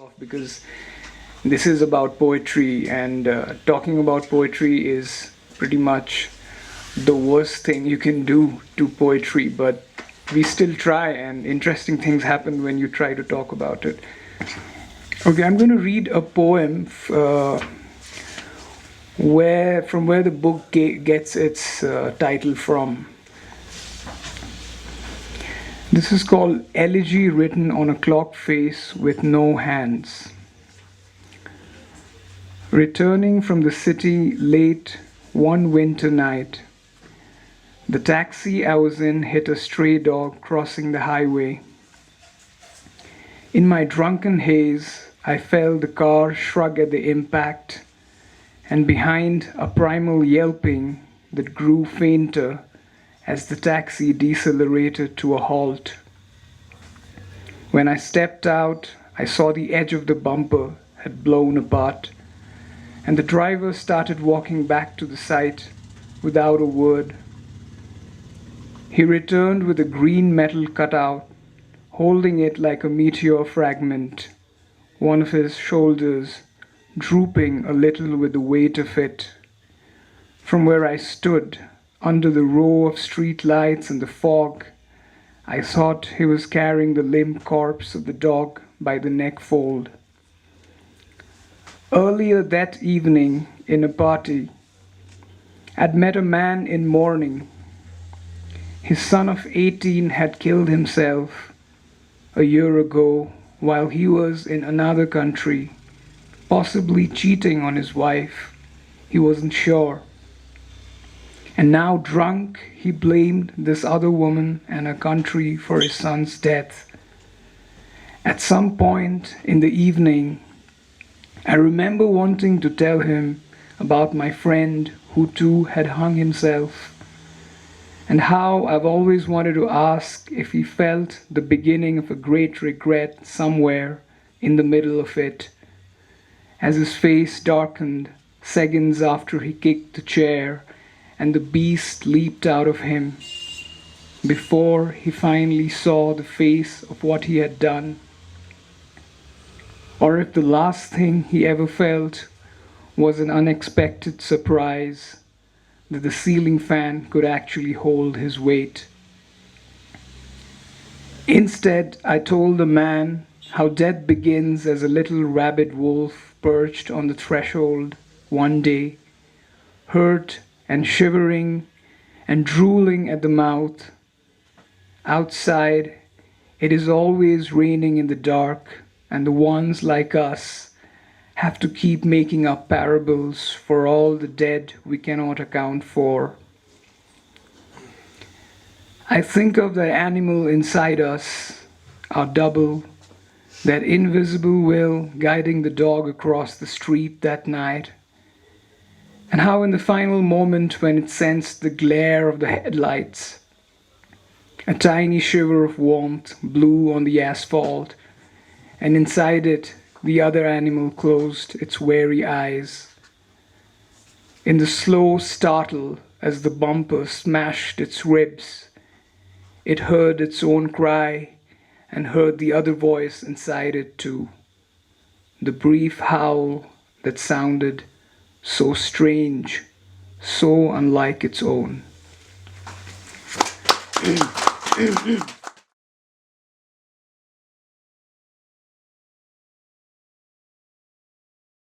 off because this is about poetry, and talking about poetry is pretty much the worst thing you can do to poetry, but we still try, and interesting things happen when you try to talk about it. Okay, I'm going to read a poem where the book gets its title from. This is called Elegy Written on a Clock Face with No Hands. Returning from the city late one winter night, the taxi I was in hit a stray dog crossing the highway. In my drunken haze, I felt the car shrug at the impact, and behind a primal yelping that grew fainter as the taxi decelerated to a halt. When I stepped out, I saw the edge of the bumper had blown apart, and the driver started walking back to the site without a word. He returned with a green metal cutout, holding it like a meteor fragment, one of his shoulders drooping a little with the weight of it. From where I stood, under the row of street lights and the fog, I thought he was carrying the limp corpse of the dog by the neck fold. Earlier that evening, in a party, I'd met a man in mourning. His son of 18 had killed himself a year ago while he was in another country, possibly cheating on his wife. He wasn't sure. And now, drunk, he blamed this other woman and her country for his son's death. At some point in the evening, I remember wanting to tell him about my friend who too had hung himself, and how I've always wanted to ask if he felt the beginning of a great regret somewhere in the middle of it, as his face darkened seconds after he kicked the chair and the beast leaped out of him, before he finally saw the face of what he had done. Or if the last thing he ever felt was an unexpected surprise that the ceiling fan could actually hold his weight. Instead, I told the man how death begins as a little rabid wolf perched on the threshold one day, hurt and shivering and drooling at the mouth. Outside, it is always raining in the dark, and the ones like us have to keep making up parables for all the dead we cannot account for. I think of the animal inside us, our double, that invisible will guiding the dog across the street that night, and how in the final moment when it sensed the glare of the headlights, a tiny shiver of warmth blew on the asphalt, and inside it, the other animal closed its weary eyes. In the slow startle as the bumper smashed its ribs, it heard its own cry and heard the other voice inside it too, the brief howl that sounded so strange, so unlike its own.